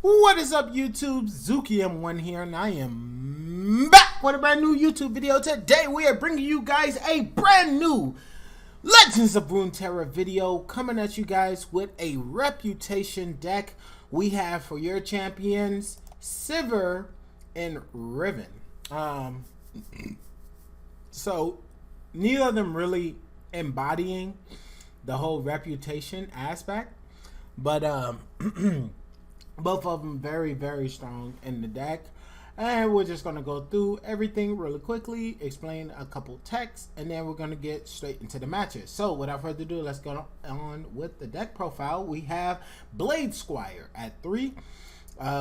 What is up, YouTube? Zuki M1 here, and I am back with a brand new YouTube video. Today we are bringing you guys a brand new Legends of Runeterra video, coming at you guys with a reputation deck we have for your champions, Sivir and Riven. So neither of them really embodying the whole reputation aspect, but both of them very strong in the deck. And we're just going to go through everything really quickly, explain a couple texts, and then we're going to get straight into the matches. So without further ado, let's go on with the deck profile. We have Blade Squire at 3.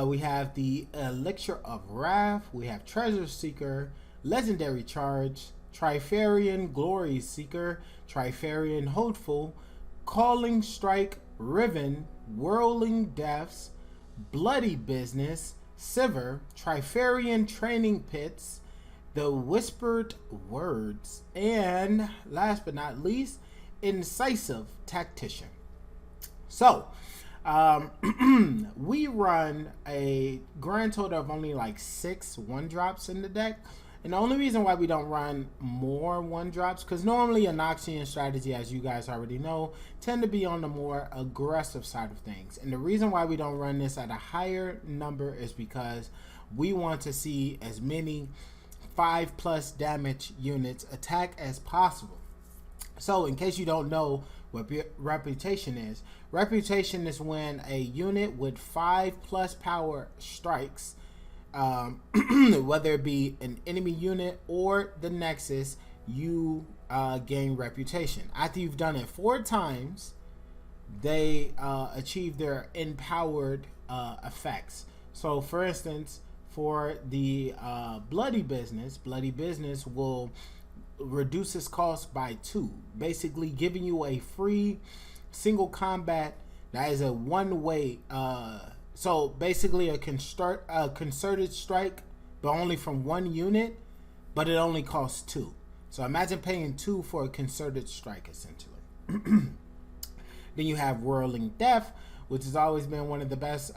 We have the Elixir of Wrath. We have Treasure Seeker, Legendary Charge, Trifarian Glory Seeker, Trifarian Hopeful, Calling Strike, Riven, Whirling Deaths, Bloody Business, Sivir, Trifarian Training Pits, the Whispered Words, and last but not least, Incisive Tactician. So, we run a grand total of only like 6 1-drops in the deck. And the only reason why we don't run more 1-drops, because normally a Noxian strategy, as you guys already know, tend to be on the more aggressive side of things. And the reason why we don't run this at a higher number is because we want to see as many 5+ damage units attack as possible. So in case you don't know what reputation is when a unit with 5+ power strikes, whether it be an enemy unit or the Nexus, you gain reputation. After you've done it 4 times, they achieve their empowered effects. So for instance, for the Bloody Business will reduce its cost by 2, basically giving you a free single combat that is a one-way so basically a concerted strike, but only from 1 unit, but it only costs 2. So imagine paying 2 for a concerted strike, essentially. Then you have Whirling Death, which has always been one of the best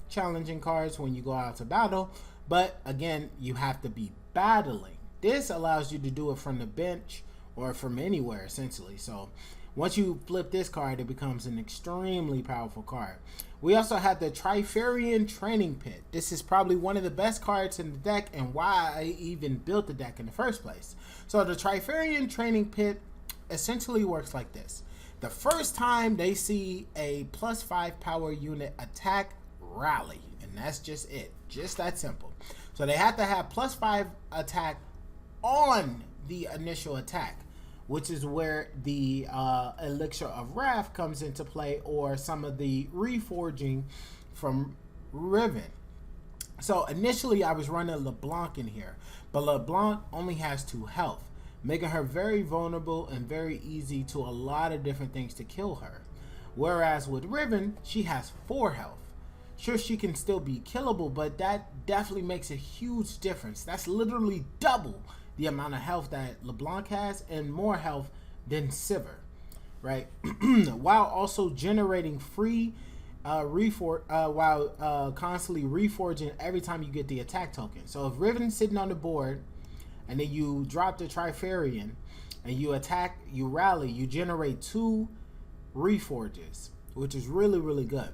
challenging cards when you go out to battle. But again, you have to be battling. This allows you to do it from the bench or from anywhere, essentially. So once you flip this card, it becomes an extremely powerful card. We also have the Trifarian Training Pit. This is probably one of the best cards in the deck and why I even built the deck in the first place. So the Trifarian Training Pit essentially works like this. The first time they see a +5 power unit attack, rally. And that's just it. Just that simple. So they have to have +5 attack on the initial attack, which is where the Elixir of Wrath comes into play, or some of the reforging from Riven. So initially I was running LeBlanc in here, but LeBlanc only has 2 health, making her very vulnerable and very easy to a lot of different things to kill her. Whereas with Riven, she has 4 health. Sure, she can still be killable, but that definitely makes a huge difference. That's literally double the amount of health that LeBlanc has, and more health than Sivir, right? While also generating free while constantly reforging every time you get the attack token. So if Riven's sitting on the board and then you drop the Trifarian and you attack, you rally, you generate 2 reforges, which is really good.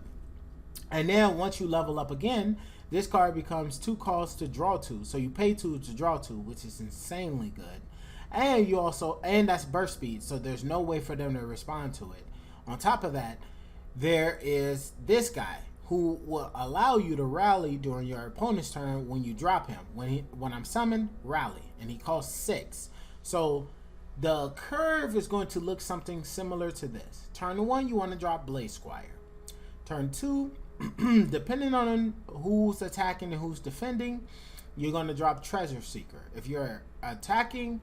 And then once you level up again, this card becomes 2 costs to draw 2. So you pay 2 to draw 2, which is insanely good. And you also, and that's burst speed, so there's no way for them to respond to it. On top of that, there is this guy who will allow you to rally during your opponent's turn when you drop him. When I'm summoned, rally, and he costs 6. So the curve is going to look something similar to this. Turn 1, you want to drop Blade Squire. Turn 2, depending on who's attacking and who's defending, you're going to drop Treasure Seeker. If you're attacking,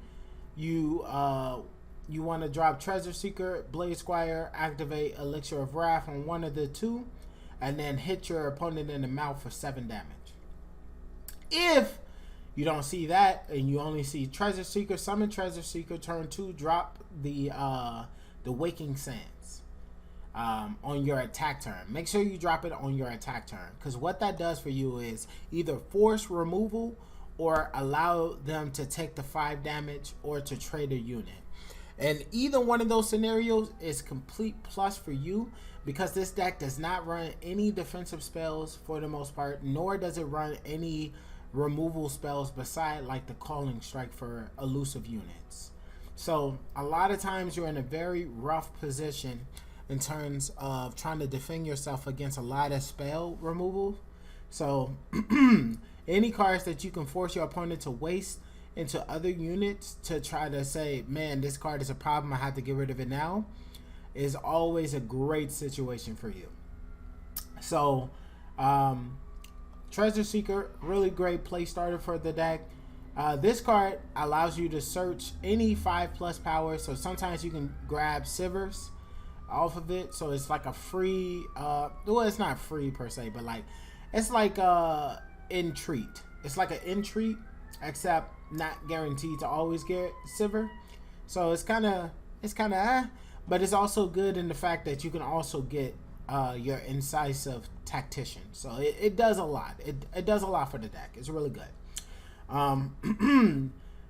you want to drop Treasure Seeker, Blade Squire, activate Elixir of Wrath on one of the 2, and then hit your opponent in the mouth for 7 damage. If you don't see that and you only see Treasure Seeker, summon Treasure Seeker, turn 2, drop the Waking Sands. on your attack turn. Make sure you drop it on your attack turn, because what that does for you is either force removal or allow them to take the 5 damage or to trade a unit. And either one of those scenarios is complete plus for you, because this deck does not run any defensive spells for the most part, nor does it run any removal spells beside like the calling strike for elusive units. So a lot of times you're in a very rough position in terms of trying to defend yourself against a lot of spell removal. So any cards that you can force your opponent to waste into other units to try to say, man, this card is a problem, I have to get rid of it now, is always a great situation for you. So Treasure Seeker, really great play starter for the deck. This card allows you to search any 5+ power, so sometimes you can grab Sivers off of it, so it's like a free well, it's not free per se, but like it's like entreat. It's like an entreat, except not guaranteed to always get Sivir. So it's kind of but it's also good in the fact that you can also get your incisive tactician. So it does a lot. It does a lot for the deck. It's really good.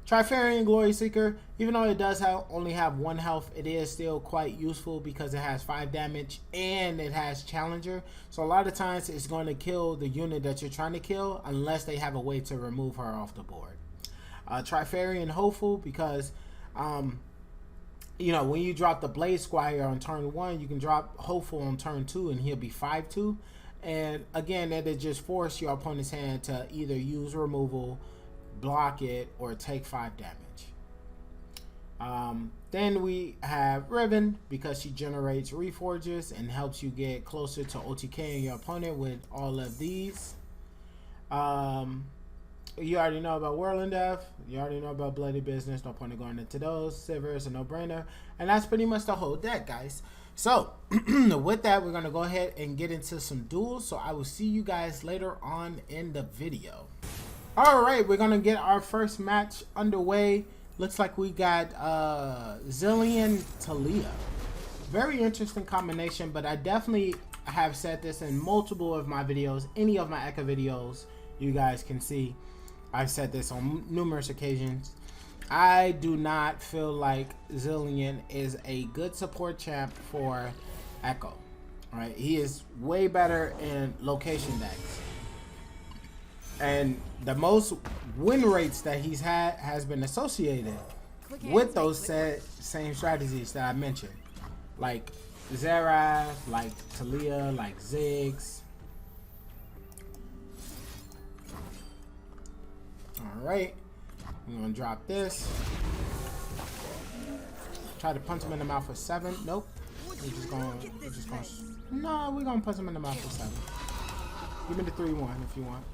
Trifarian Glory Seeker, even though it does only have 1 health, it is still quite useful because it has 5 damage and it has Challenger. So a lot of times it's going to kill the unit that you're trying to kill unless they have a way to remove her off the board. Trifarian Hopeful, because you know, when you drop the Blade Squire on turn 1, you can drop Hopeful on turn 2 and he'll be 5/2. And again, that'll just force your opponent's hand to either use removal, block it, or take 5 damage. Then we have Riven, because she generates Reforges and helps you get closer to OTKing your opponent with all of these. You already know about Whirling Death. You already know about Bloody Business. No point in going into those. Sivir is a no-brainer. And that's pretty much the whole deck, guys. So, with that, we're going to go ahead and get into some duels. So, I will see you guys later on in the video. Alright, we're going to get our first match underway. Looks like we got Zilean Talia. Very interesting combination, but I definitely have said this in multiple of my videos. Any of my Echo videos you guys can see. I've said this on numerous occasions. I do not feel like Zilean is a good support champ for Echo. Right? He is way better in location decks. And the most win rates that he's had has been associated with those same strategies that I mentioned. Like Xerath, like Talia, like Ziggs. Alright, I'm gonna drop this. Try to punch him in the mouth for 7. Nope. We're just gonna no, we're gonna punch him in the mouth for 7. Give me the 3-1 if you want.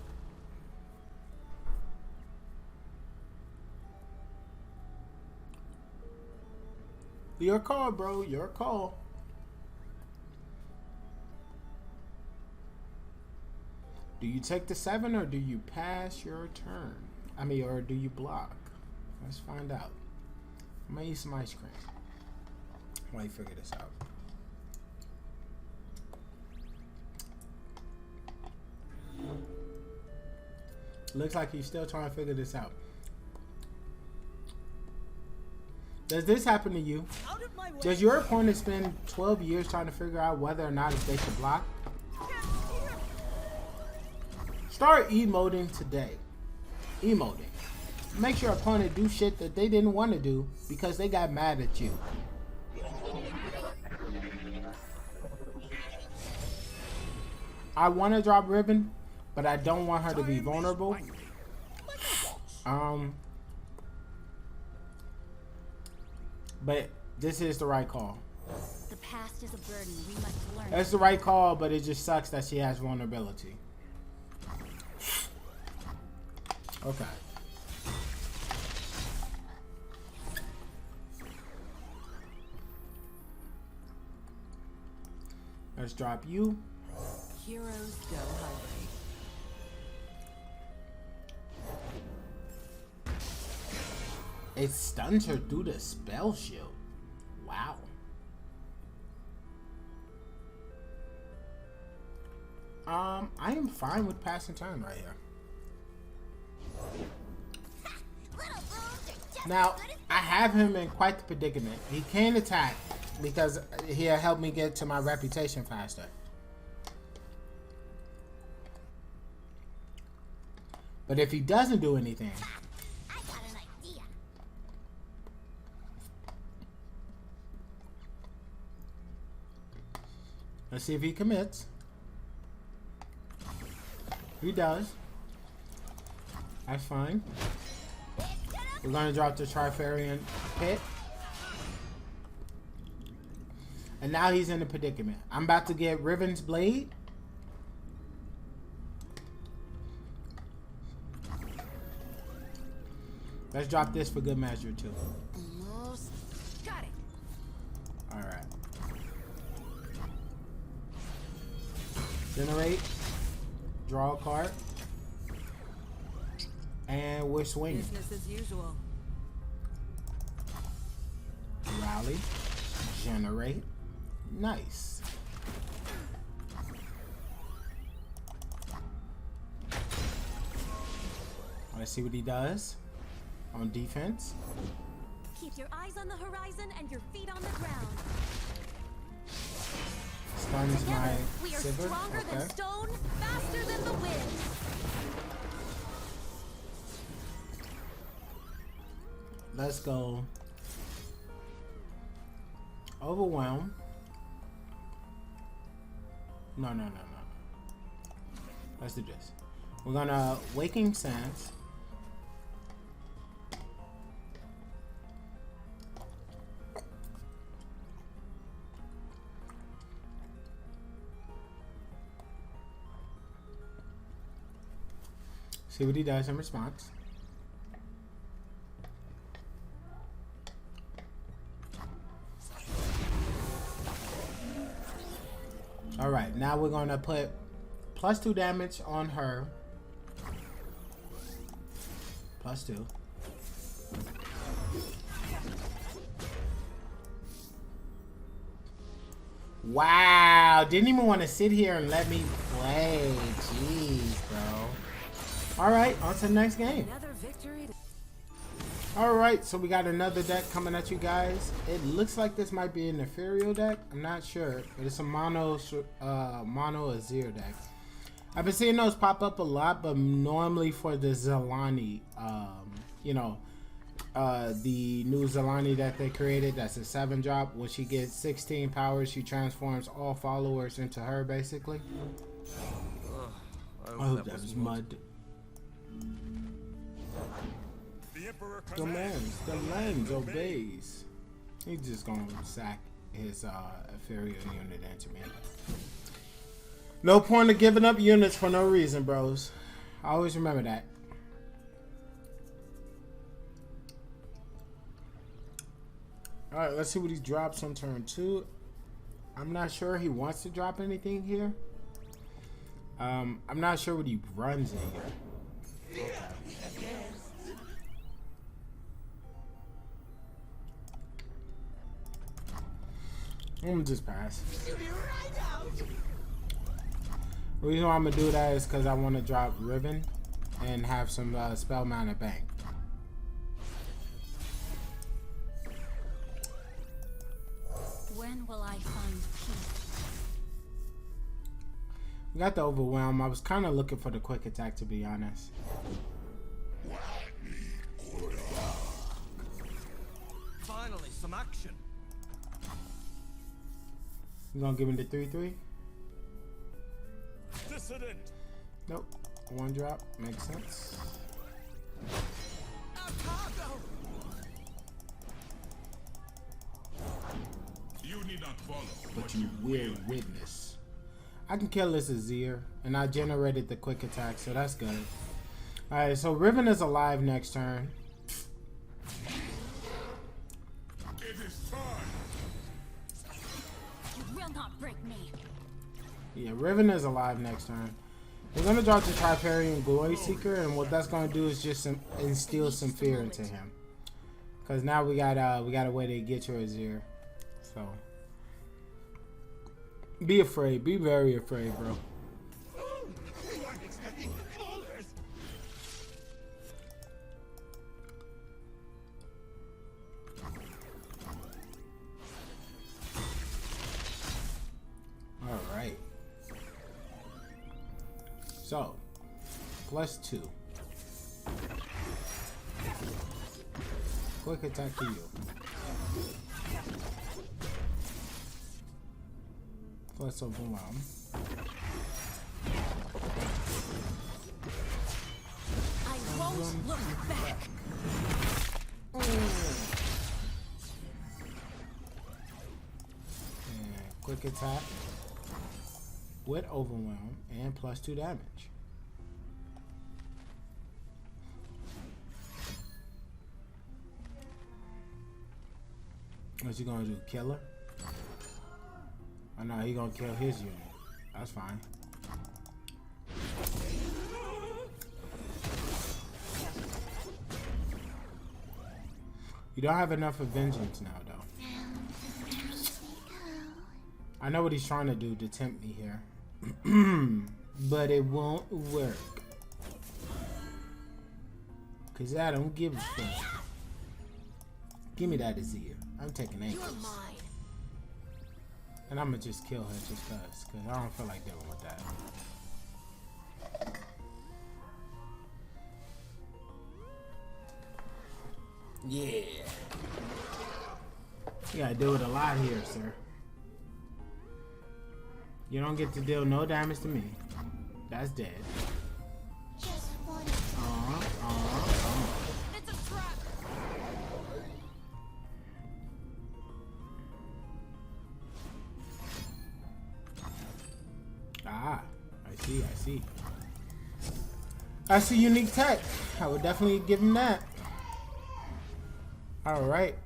Your call, bro. Your call. Do you take the 7 or do you pass your turn? I mean, or do you block? Let's find out. I'm gonna eat some ice cream while you figure this out. Looks like he's still trying to figure this out. Does this happen to you? Does your opponent spend 12 years trying to figure out whether or not if they should block? Start emoting today. Emoting. Makes your opponent do shit that they didn't want to do because they got mad at you. I want to drop Riven, but I don't want her to be vulnerable. But this is the right call. The past is a burden we must learn. That's the right call, but it just sucks that she has vulnerability. Okay. Let's drop you. Heroes go hungry. It stuns her through the spell shield. Wow. I am fine with passing turn right here. Now, I have him in quite the predicament. He can't attack because he'll help me get to my reputation faster. But if he doesn't do anything, I got an idea. let's see if he commits. He does. That's fine. We're gonna drop the Trifarian pit. And now he's in a predicament. I'm about to get Riven's blade. Let's drop this for good measure too. Almost got it. Alright. Generate. Draw a card. And we're swinging. Business as usual. Rally. Generate. Nice. Let's see what he does on defense. Keep your eyes on the horizon and your feet on the ground. Stuns my Together, we are sivir. stronger than Okay. stone, faster than the wind. Let's go. Overwhelm. No. Let's do this. We're gonna Waking Sands. See what he does in response. Alright, now we're gonna put +2 damage on her. +2. Wow, didn't even want to sit here and let me play. Jeez, bro. Alright, on to the next game. Another victory. Alright, so we got another deck coming at you guys. It looks like this might be an ethereal deck. I'm not sure, but it's a mono Azir deck. I've been seeing those pop up a lot, but normally for the Zelani, the new Zelani that they created, that's a 7-drop. When she gets 16 powers, she transforms all followers into her, basically. I hope that was mud. The lens obeys. He's just gonna sack his ethereal unit into me. No point of giving up units for no reason, bros. I always remember that. Alright, let's see what he drops on turn 2. I'm not sure he wants to drop anything here. I'm not sure what he runs in here. Okay. I'm gonna just pass. The reason why I'm gonna do that is because I want to drop Riven and have some spell mana bank. When will I find peace? We got the Overwhelm. I was kind of looking for the quick attack, to be honest. Finally, some action. You gonna give me the 3/3? Dissident. Nope. 1 drop makes sense. You need not follow. But you will witness. I can kill this Azir, and I generated the quick attack, so that's good. Alright, so Riven is alive next turn. It is time. You will not break me. Yeah, Riven is alive next turn. We're gonna drop the Trifarian Glory Seeker, and what that's gonna do is just instill some fear into him. Cause now we got a way to get your Azir. So be afraid, be very afraid, bro. So, +2. Quick attack to you. Plus overwhelm. I won't look back. And quick attack with overwhelm and +2 damage. What's he gonna do? Kill her? Oh no, he gonna kill his unit. That's fine. You don't have enough of vengeance now, though. I know what he's trying to do to tempt me here. But it won't work. Cause I don't give a fuck. Give me that Azir. I'm taking aim. And I'm gonna just kill her just cause I don't feel like dealing with that. Yeah. You gotta deal with a lot here, sir. You don't get to deal no damage to me. That's dead. Just one. It's a trap. Ah, I see. That's a unique tech. I would definitely give him that. Alright.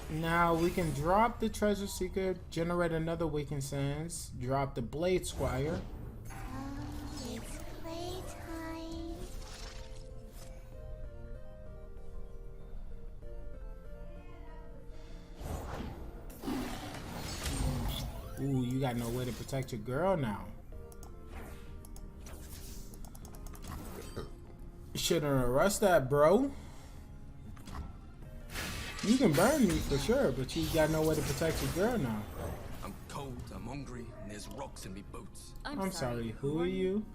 Now we can drop the Treasure Seeker, generate another Waking Sands, drop the Blade Squire. It's playtime. Ooh, you got no way to protect your girl now. Shouldn't rush that, bro. You can burn me for sure, but you got no way to protect your girl now. I'm cold, I'm hungry, and there's rocks in me boots. I'm sorry, who are you?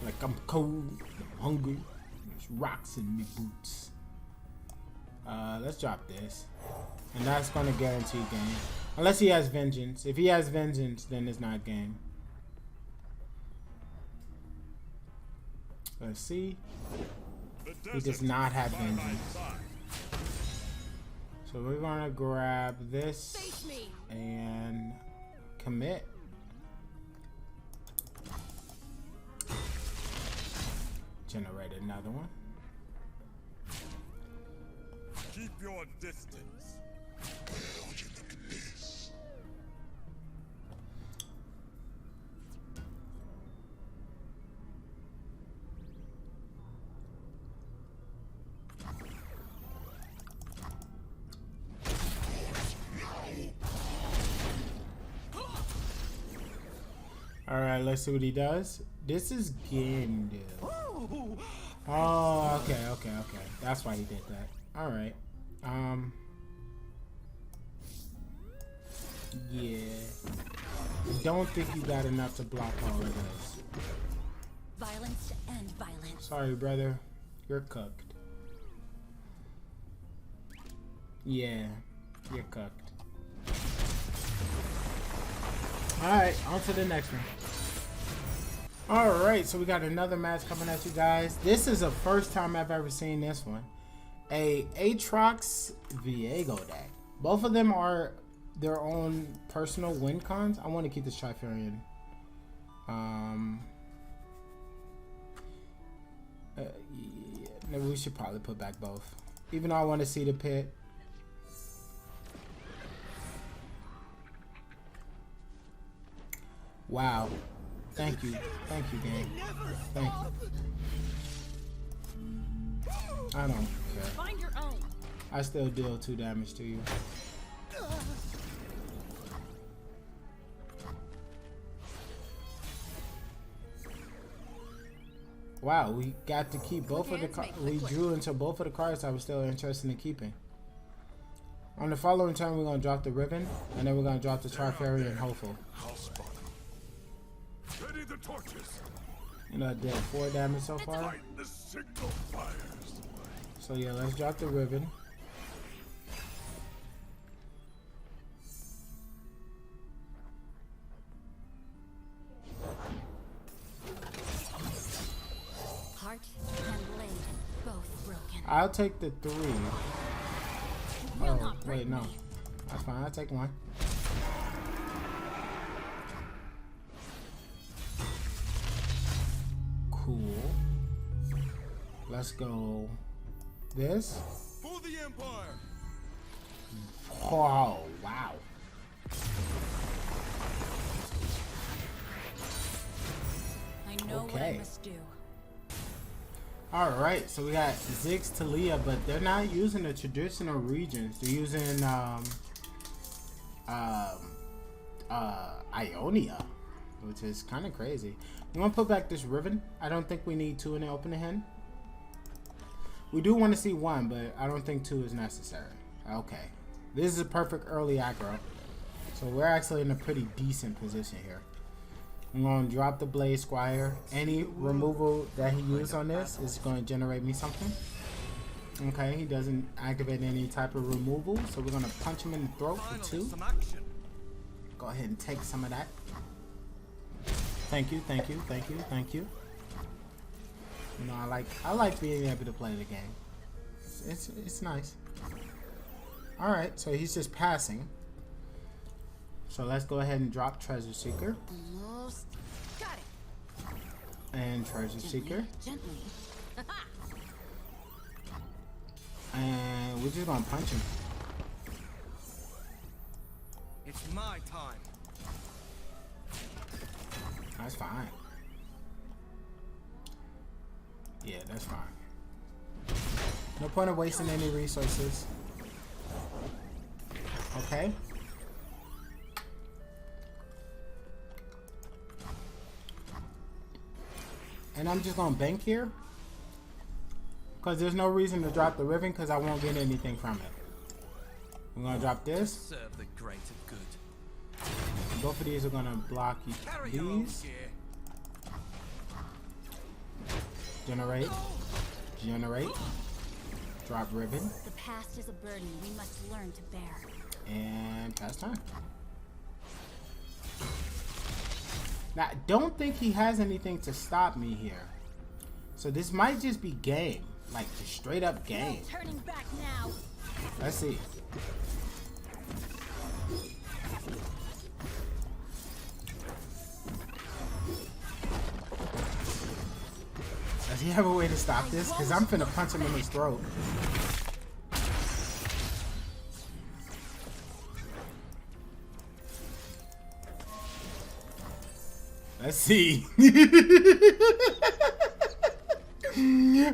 Like, I'm cold, I'm hungry, there's rocks in me boots. Let's drop this. And that's gonna guarantee game. Unless he has vengeance. If he has vengeance, then it's not game. Let's see. He does not have vengeance. So we're gonna grab this and commit. Generate another one. Keep your distance. Alright, let's see what he does. This is game, dude. Oh, okay. That's why he did that. Alright. Yeah. Don't think you got enough to block all of this. Violence to end violence. Sorry, brother. You're cooked. Yeah. You're cooked. Alright, on to the next one. Alright, so we got another match coming at you guys. This is the first time I've ever seen this one. A Aatrox Viego deck. Both of them are their own personal win cons. I want to keep this Trifarian. Yeah, maybe we should probably put back both. Even though I want to see the pit. Wow. Thank you, game. Thank you. I don't care. Find your own. I still deal 2 damage to you. Wow, we got to keep both of the cards. We drew into both of the cards I was still interested in keeping. On the following turn, we're gonna drop the Riven, and then we're gonna drop the Trifairy and Hopeful. Ready the torches. You know, I did 4 damage so far. Light the signal fires. So yeah, let's drop the Riven. Heart and blade, both broken. I'll take the 3. Will Oh, not break wait, no. me. That's fine, I'll take 1. Cool. Let's go this. For the Empire. Oh, wow. I know what I Okay. must do. Alright, so we got Ziggs to Leah, but they're not using the traditional regions. They're using Ionia, which is kind of crazy. We want to put back this Riven. I don't think we need 2 in the opening hand. We do want to see 1, but I don't think 2 is necessary. Okay. This is a perfect early aggro. So we're actually in a pretty decent position here. I'm going to drop the Blade Squire. Any removal that he used on this is going to generate me something. Okay, he doesn't activate any type of removal, so we're going to punch him in the throat for 2. Some action. Go ahead and take some of that. Thank you, thank you, thank you, thank you. You know, I like being able to play the game. It's nice. Alright, so he's just passing. So let's go ahead and drop Treasure Seeker. Almost got it. And Treasure Seeker. Gently. And we're just gonna punch him. It's my time. That's fine. Yeah, that's fine. No point of wasting any resources. Okay. And I'm just gonna bank here. Because there's no reason to drop the Riven because I won't get anything from it. I'm gonna drop this. Serve the greater good. Both of these are gonna block Carry your own these. gear. Generate. Generate. Drop Riven. The past is a burden we must learn to bear. And pass time. Now, I don't think he has anything to stop me here. So this might just be game. Like, just straight up game. No turning back now. Let's see. Does he have a way to stop this? Because I'm finna punch him in his throat. Let's see.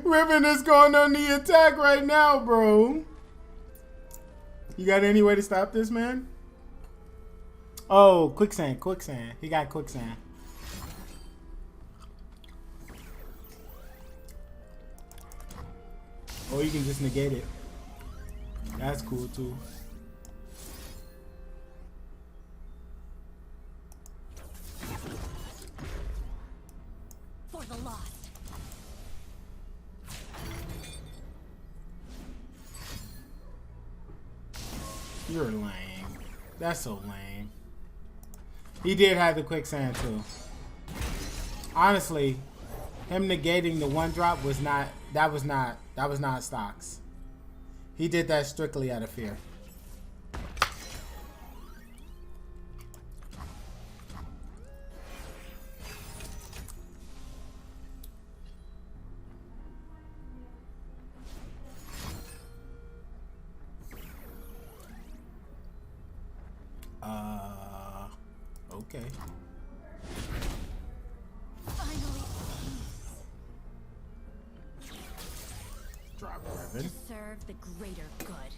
Riven is going on the attack right now, bro. You got any way to stop this, man? Oh, quicksand, quicksand. He got quicksand. Or you can just negate it. That's cool too. For the lost. You're lame. That's so lame. He did have the quicksand too. Honestly, him negating the 1-drop was not. That was not stocks. He did that strictly out of fear. Okay. Finally. Drop Riven. To serve the greater good.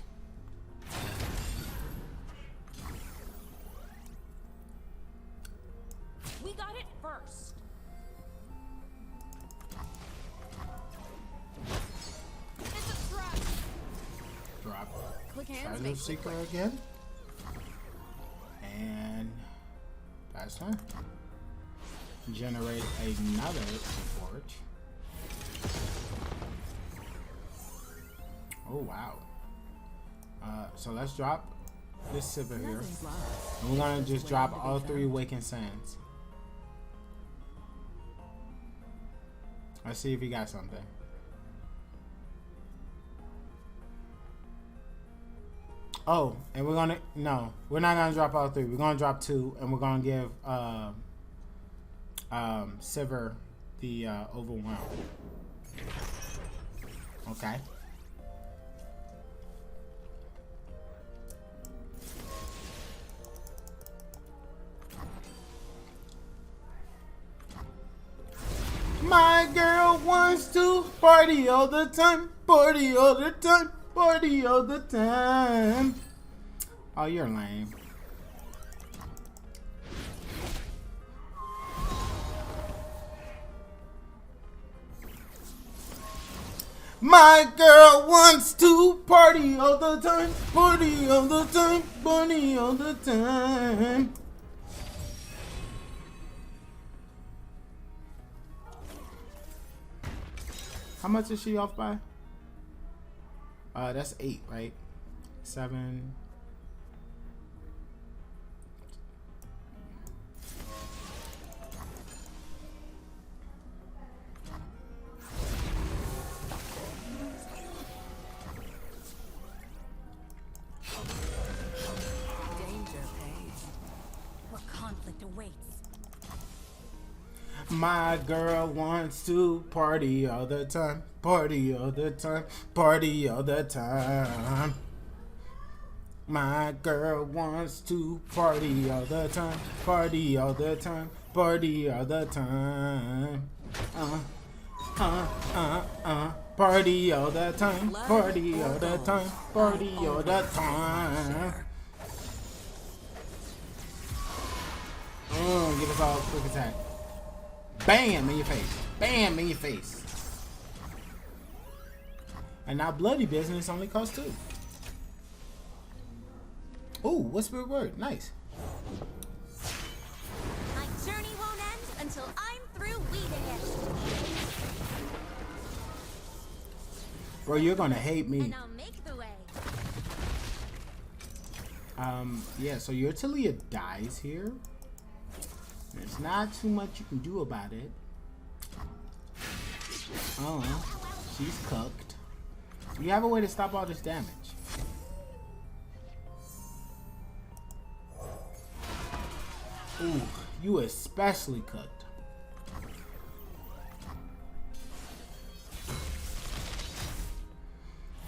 We got it first. It's a trap. Drop. Quick hand. hands Treasure make Seeker again. And that's her. Generate another forge. Oh wow. So let's drop this sivir here. Nothing's lost. And we're gonna just drop all 3 Awakened Sands. Let's see if he got something. Oh, and we're gonna we're not gonna drop all 3. We're gonna drop 2, and we're gonna give sivir the overwhelm. Okay. My girl wants to party all the time, party all the time, party all the time. Oh, you're lame. My girl wants to party all the time, party all the time, party all the time. How much is she off by? That's 8, right? 7. Danger pays. What conflict awaits? My girl wants to party all the time, party all the time, party all the time. My girl wants to party all the time, party all the time, party all the time. Party all the time, party all the time, party all the time. Give us all a quick attack. Bam in your face. Bam in your face. And now bloody business only costs 2. Ooh, whisper word. Nice. My journey won't end until I'm through weeding it. Bro, you're gonna hate me. And I'll make the way. Yeah, so your Tilia dies here. There's not too much you can do about it. Oh, she's cooked. You have a way to stop all this damage. Ooh, you especially cooked.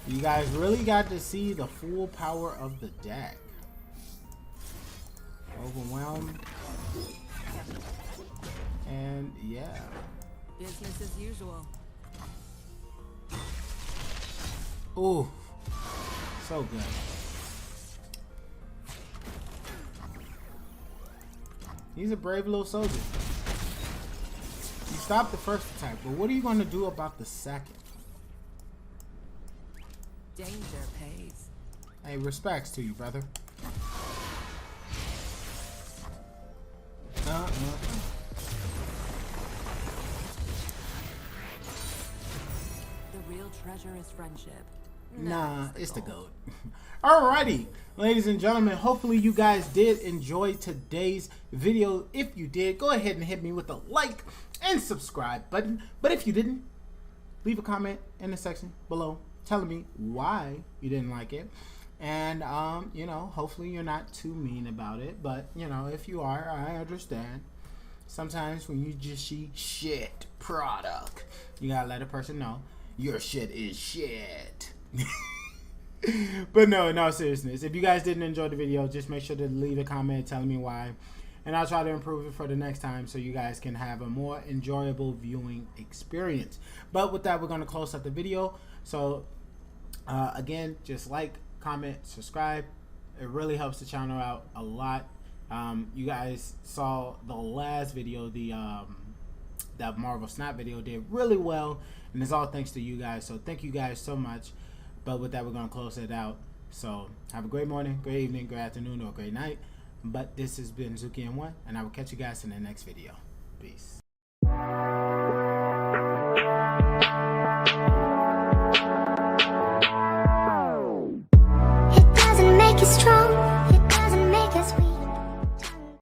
You guys really got to see the full power of the deck. Overwhelmed. And yeah. Business as usual. Ooh. So good. He's a brave little soldier. You stopped the first attack, but what are you going to do about the second? Danger pays. Hey, respects to you, brother. The real treasure is friendship. Nah, it's the GOAT. Alrighty, ladies and gentlemen, hopefully you guys did enjoy today's video. If you did, go ahead and hit me with a like and subscribe button. But if you didn't, leave a comment in the section below telling me why you didn't like it. And, you know, hopefully you're not too mean about it. But, you know, if you are, I understand. Sometimes when you just see shit product, you gotta let a person know your shit is shit. But no seriousness, if you guys didn't enjoy the video, just make sure to leave a comment telling me why, and I'll try to improve it for the next time so you guys can have a more enjoyable viewing experience. But with that, we're going to close out the video. So again, just like, comment, subscribe. It really helps the channel out a lot. You guys saw the last video, that Marvel Snap video did really well, and it's all thanks to you guys, so thank you guys so much. But with that, we're going to close it out. So have a great morning, great evening, great afternoon, or great night. But this has been Zuki and One, and I will catch you guys in the next video. Peace.